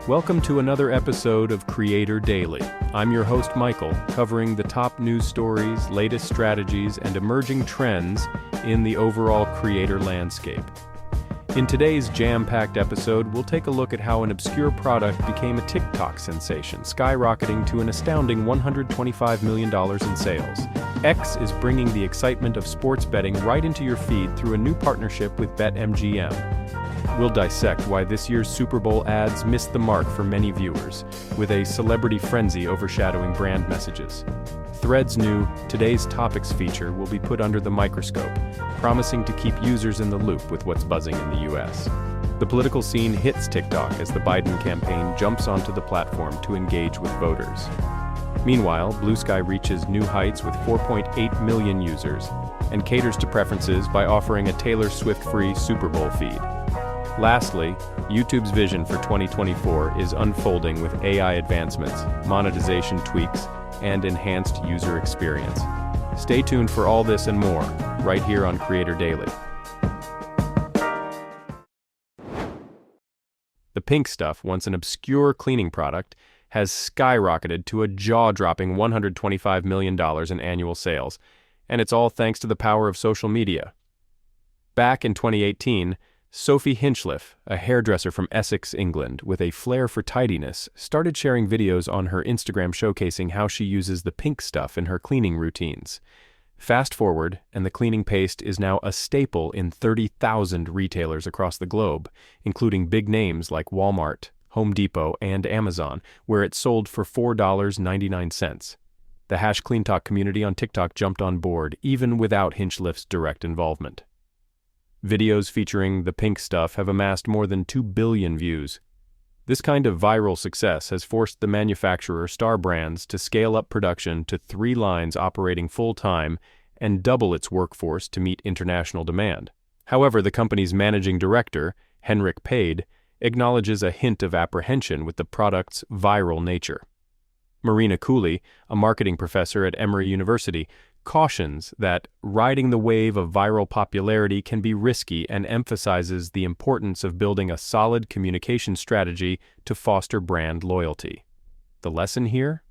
Welcome to another episode of Creator Daily. I'm your host Michael, covering the top news stories, latest strategies, and emerging trends in the overall creator landscape. In today's jam-packed episode, we'll take a look at how an obscure product became a TikTok sensation, skyrocketing to an astounding $125 million in sales. X is bringing the excitement of sports betting right into your feed through a new partnership with BetMGM. We'll dissect why this year's Super Bowl ads missed the mark for many viewers, with a celebrity frenzy overshadowing brand messages. Threads' new Today's Topics feature will be put under the microscope, promising to keep users in the loop with what's buzzing in the US. The political scene hits TikTok as the Biden campaign jumps onto the platform to engage with voters. Meanwhile, Blue Sky reaches new heights with 4.8 million users and caters to preferences by offering a Taylor Swift-free Super Bowl feed. Lastly, YouTube's vision for 2024 is unfolding with AI advancements, monetization tweaks, and enhanced user experience. Stay tuned for all this and more, right here on Creator Daily. The Pink Stuff, once an obscure cleaning product, has skyrocketed to a jaw-dropping $125 million in annual sales, and it's all thanks to the power of social media. Back in 2018, Sophie Hinchliffe, a hairdresser from Essex, England, with a flair for tidiness, started sharing videos on her Instagram showcasing how she uses the Pink Stuff in her cleaning routines. Fast forward, and the cleaning paste is now a staple in 30,000 retailers across the globe, including big names like Walmart, Home Depot, and Amazon, where it's sold for $4.99. The #CleanTalk community on TikTok jumped on board, even without Hinchliffe's direct involvement. Videos featuring the Pink Stuff have amassed more than 2 billion views. This kind of viral success has forced the manufacturer Star Brands to scale up production to 3 lines operating full-time and double its workforce to meet international demand. However, the company's managing director, Henrik Pade, acknowledges a hint of apprehension with the product's viral nature. Marina Cooley, a marketing professor at Emory University, cautions that riding the wave of viral popularity can be risky and emphasizes the importance of building a solid communication strategy to foster brand loyalty. The lesson here?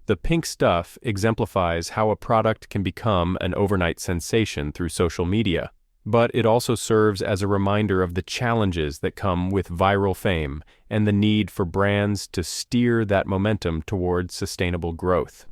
The Pink Stuff exemplifies how a product can become an overnight sensation through social media, but it also serves as a reminder of the challenges that come with viral fame and the need for brands to steer that momentum towards sustainable growth.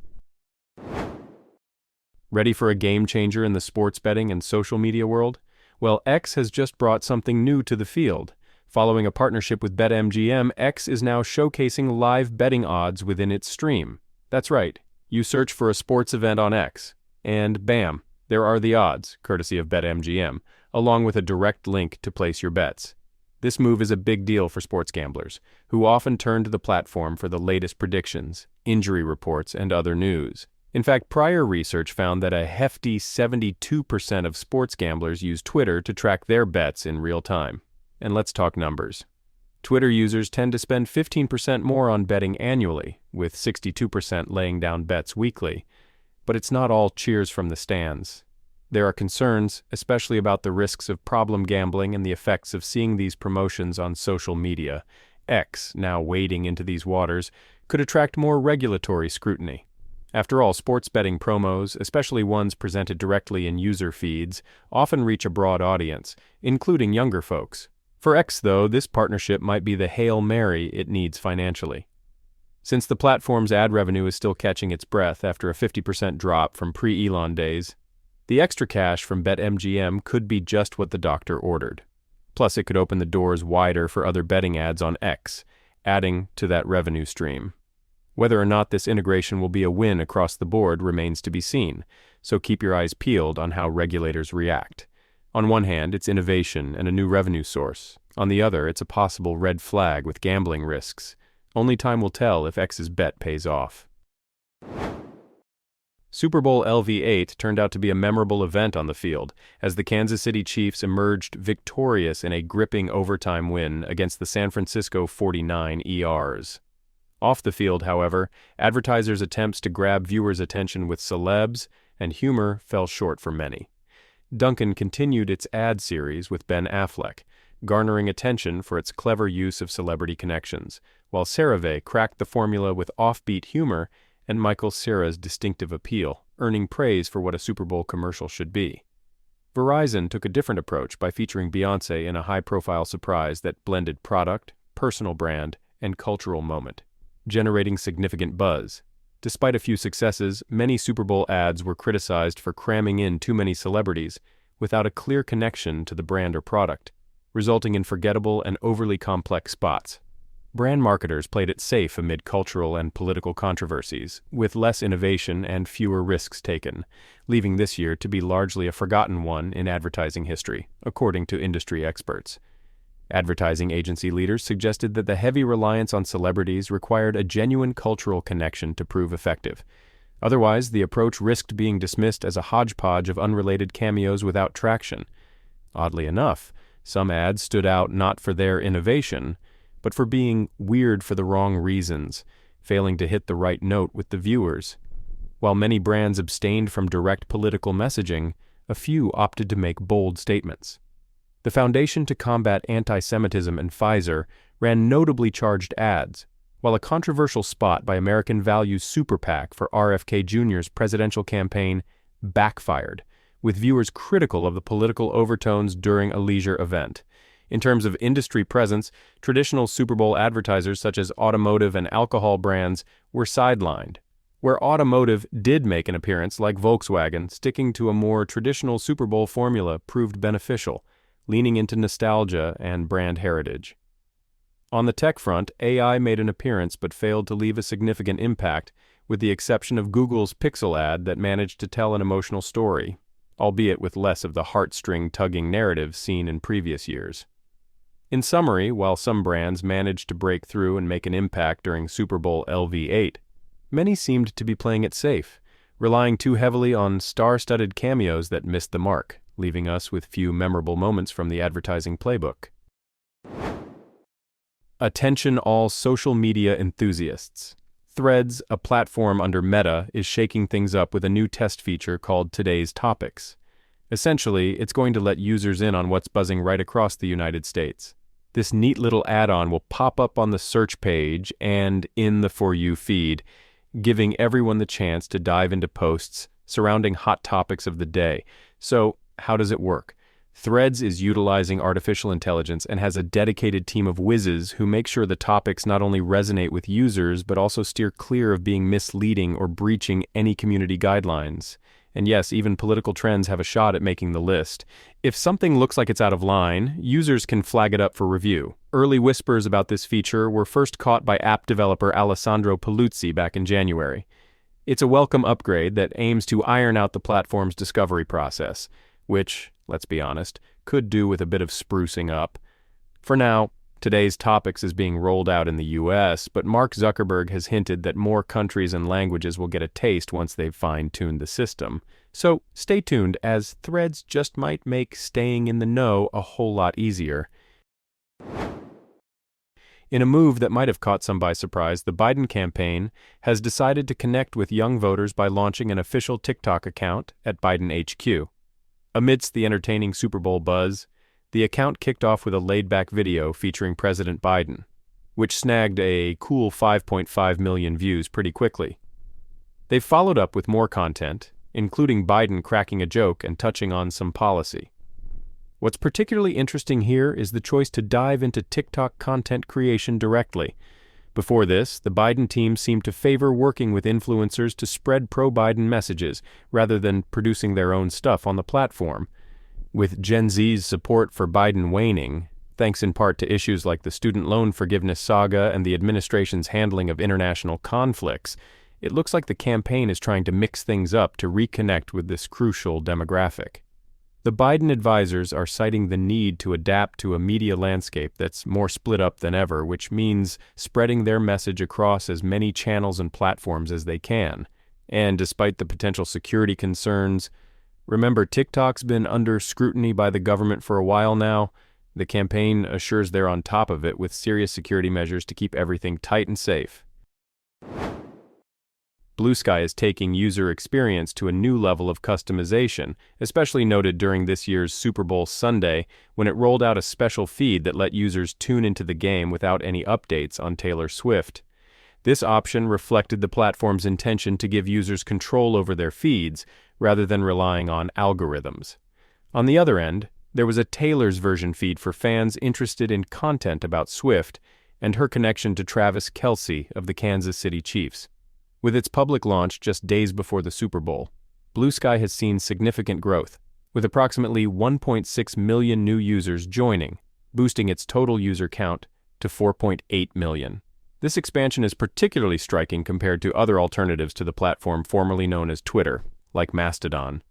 Ready for a game changer in the sports betting and social media world? Well, X has just brought something new to the field. Following a partnership with BetMGM, X is now showcasing live betting odds within its stream. That's right, you search for a sports event on X, and bam, there are the odds, courtesy of BetMGM, along with a direct link to place your bets. This move is a big deal for sports gamblers, who often turn to the platform for the latest predictions, injury reports, and other news. In fact, prior research found that a hefty 72% of sports gamblers use Twitter to track their bets in real time. And let's talk numbers. Twitter users tend to spend 15% more on betting annually, with 62% laying down bets weekly. But it's not all cheers from the stands. There are concerns, especially about the risks of problem gambling and the effects of seeing these promotions on social media. X, now wading into these waters, could attract more regulatory scrutiny. After all, sports betting promos, especially ones presented directly in user feeds, often reach a broad audience, including younger folks. For X, though, this partnership might be the Hail Mary it needs financially. Since the platform's ad revenue is still catching its breath after a 50% drop from pre-Elon days, the extra cash from BetMGM could be just what the doctor ordered. Plus, it could open the doors wider for other betting ads on X, adding to that revenue stream. Whether or not this integration will be a win across the board remains to be seen, so keep your eyes peeled on how regulators react. On one hand, it's innovation and a new revenue source. On the other, it's a possible red flag with gambling risks. Only time will tell if X's bet pays off. Super Bowl LV8 turned out to be a memorable event on the field, as the Kansas City Chiefs emerged victorious in a gripping overtime win against the San Francisco 49ers. Off the field, however, advertisers' attempts to grab viewers' attention with celebs and humor fell short for many. Dunkin' continued its ad series with Ben Affleck, garnering attention for its clever use of celebrity connections, while CeraVe cracked the formula with offbeat humor and Michael Cera's distinctive appeal, earning praise for what a Super Bowl commercial should be. Verizon took a different approach by featuring Beyoncé in a high-profile surprise that blended product, personal brand, and cultural moment, generating significant buzz. Despite a few successes, many Super Bowl ads were criticized for cramming in too many celebrities without a clear connection to the brand or product, resulting in forgettable and overly complex spots. Brand marketers played it safe amid cultural and political controversies, with less innovation and fewer risks taken, leaving this year to be largely a forgotten one in advertising history, according to industry experts. Advertising agency leaders suggested that the heavy reliance on celebrities required a genuine cultural connection to prove effective. Otherwise, the approach risked being dismissed as a hodgepodge of unrelated cameos without traction. Oddly enough, some ads stood out not for their innovation, but for being weird for the wrong reasons, failing to hit the right note with the viewers. While many brands abstained from direct political messaging, a few opted to make bold statements. The Foundation to Combat Anti-Semitism and Pfizer ran notably charged ads, while a controversial spot by American Values Super PAC for RFK Jr.'s presidential campaign backfired, with viewers critical of the political overtones during a leisure event. In terms of industry presence, traditional Super Bowl advertisers such as automotive and alcohol brands were sidelined. Where automotive did make an appearance, like Volkswagen, sticking to a more traditional Super Bowl formula proved beneficial, leaning into nostalgia and brand heritage. On the tech front, AI made an appearance but failed to leave a significant impact, with the exception of Google's Pixel ad that managed to tell an emotional story, albeit with less of the heartstring-tugging narrative seen in previous years. In summary, while some brands managed to break through and make an impact during Super Bowl LV8, many seemed to be playing it safe, relying too heavily on star-studded cameos that missed the mark, leaving us with few memorable moments from the advertising playbook. Attention all social media enthusiasts. Threads, a platform under Meta, is shaking things up with a new test feature called Today's Topics. Essentially, it's going to let users in on what's buzzing right across the United States. This neat little add-on will pop up on the search page and in the For You feed, giving everyone the chance to dive into posts surrounding hot topics of the day. So, how does it work? Threads is utilizing artificial intelligence and has a dedicated team of whizzes who make sure the topics not only resonate with users but also steer clear of being misleading or breaching any community guidelines. And yes, even political trends have a shot at making the list. If something looks like it's out of line, users can flag it up for review. Early whispers about this feature were first caught by app developer Alessandro Paluzzi back in January. It's a welcome upgrade that aims to iron out the platform's discovery process, which, let's be honest, could do with a bit of sprucing up. For now, Today's Topics is being rolled out in the US, but Mark Zuckerberg has hinted that more countries and languages will get a taste once they've fine-tuned the system. So stay tuned, as Threads just might make staying in the know a whole lot easier. In a move that might have caught some by surprise, the Biden campaign has decided to connect with young voters by launching an official TikTok account at Biden HQ. Amidst the entertaining Super Bowl buzz, the account kicked off with a laid-back video featuring President Biden, which snagged a cool 5.5 million views pretty quickly. They've followed up with more content, including Biden cracking a joke and touching on some policy. What's particularly interesting here is the choice to dive into TikTok content creation directly. Before this, the Biden team seemed to favor working with influencers to spread pro-Biden messages rather than producing their own stuff on the platform. With Gen Z's support for Biden waning, thanks in part to issues like the student loan forgiveness saga and the administration's handling of international conflicts, it looks like the campaign is trying to mix things up to reconnect with this crucial demographic. The Biden advisors are citing the need to adapt to a media landscape that's more split up than ever, which means spreading their message across as many channels and platforms as they can. And despite the potential security concerns, remember, TikTok's been under scrutiny by the government for a while now. The campaign assures they're on top of it with serious security measures to keep everything tight and safe. Blue Sky is taking user experience to a new level of customization, especially noted during this year's Super Bowl Sunday, when it rolled out a special feed that let users tune into the game without any updates on Taylor Swift. This option reflected the platform's intention to give users control over their feeds, rather than relying on algorithms. On the other end, there was a Taylor's version feed for fans interested in content about Swift and her connection to Travis Kelce of the Kansas City Chiefs. With its public launch just days before the Super Bowl, Blue Sky has seen significant growth, with approximately 1.6 million new users joining, boosting its total user count to 4.8 million. This expansion is particularly striking compared to other alternatives to the platform formerly known as Twitter, like Mastodon.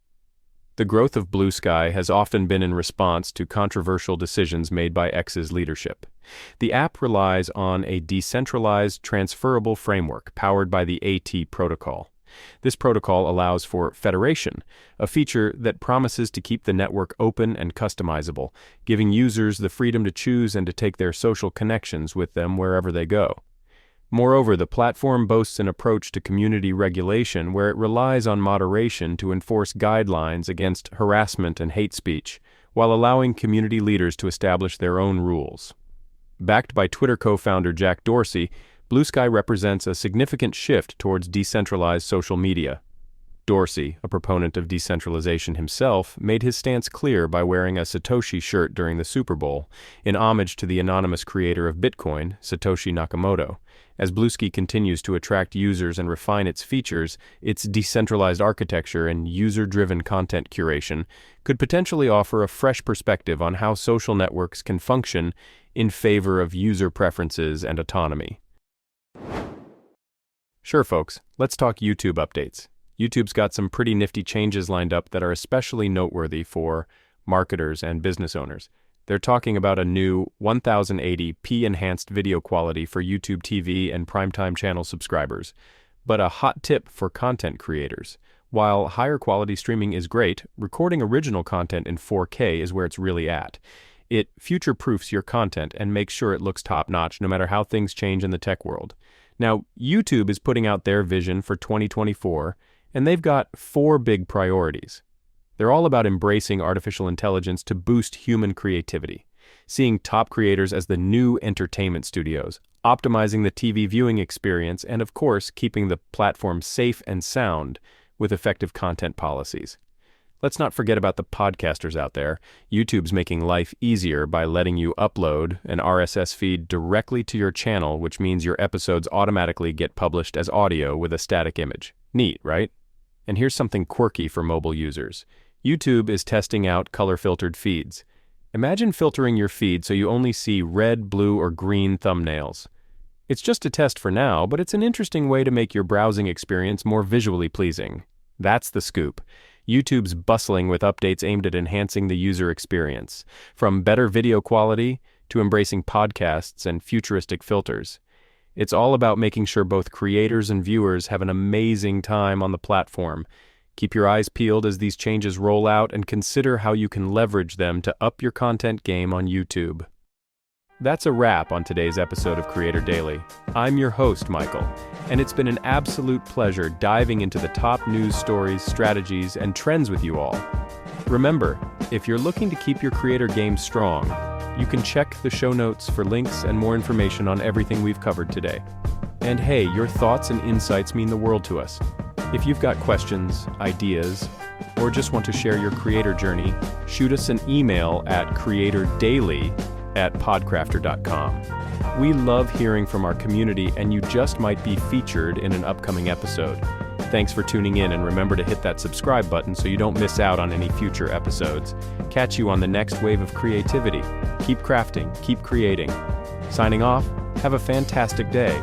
The growth of Blue Sky has often been in response to controversial decisions made by X's leadership. The app relies on a decentralized, transferable framework powered by the AT protocol. This protocol allows for federation, a feature that promises to keep the network open and customizable, giving users the freedom to choose and to take their social connections with them wherever they go. Moreover, the platform boasts an approach to community regulation where it relies on moderation to enforce guidelines against harassment and hate speech, while allowing community leaders to establish their own rules. Backed by Twitter co-founder Jack Dorsey, Blue Sky represents a significant shift towards decentralized social media. Dorsey, a proponent of decentralization himself, made his stance clear by wearing a Satoshi shirt during the Super Bowl, in homage to the anonymous creator of Bitcoin, Satoshi Nakamoto. As Blue Sky continues to attract users and refine its features, its decentralized architecture and user-driven content curation could potentially offer a fresh perspective on how social networks can function in favor of user preferences and autonomy. Sure, folks, let's talk YouTube updates. YouTube's got some pretty nifty changes lined up that are especially noteworthy for marketers and business owners. They're talking about a new 1080p enhanced video quality for YouTube TV and primetime channel subscribers. But a hot tip for content creators. While higher quality streaming is great, recording original content in 4K is where it's really at. It future-proofs your content and makes sure it looks top-notch no matter how things change in the tech world. Now, YouTube is putting out their vision for 2024, and they've got 4 big priorities. They're all about embracing artificial intelligence to boost human creativity, seeing top creators as the new entertainment studios, optimizing the TV viewing experience, and of course, keeping the platform safe and sound with effective content policies. Let's not forget about the podcasters out there. YouTube's making life easier by letting you upload an RSS feed directly to your channel, which means your episodes automatically get published as audio with a static image. Neat, right? And here's something quirky for mobile users. YouTube is testing out color-filtered feeds. Imagine filtering your feed so you only see red, blue, or green thumbnails. It's just a test for now, but it's an interesting way to make your browsing experience more visually pleasing. That's the scoop. YouTube's bustling with updates aimed at enhancing the user experience, from better video quality to embracing podcasts and futuristic filters. It's all about making sure both creators and viewers have an amazing time on the platform. Keep your eyes peeled as these changes roll out and consider how you can leverage them to up your content game on YouTube. That's a wrap on today's episode of Creator Daily. I'm your host, Michael, and it's been an absolute pleasure diving into the top news stories, strategies, and trends with you all. Remember, if you're looking to keep your creator game strong, you can check the show notes for links and more information on everything we've covered today. And hey, your thoughts and insights mean the world to us. If you've got questions, ideas, or just want to share your creator journey, shoot us an email at creatordaily@podcrafter.com. We love hearing from our community, and you just might be featured in an upcoming episode. Thanks for tuning in, and remember to hit that subscribe button so you don't miss out on any future episodes. Catch you on the next wave of creativity. Keep crafting, keep creating. Signing off, have a fantastic day.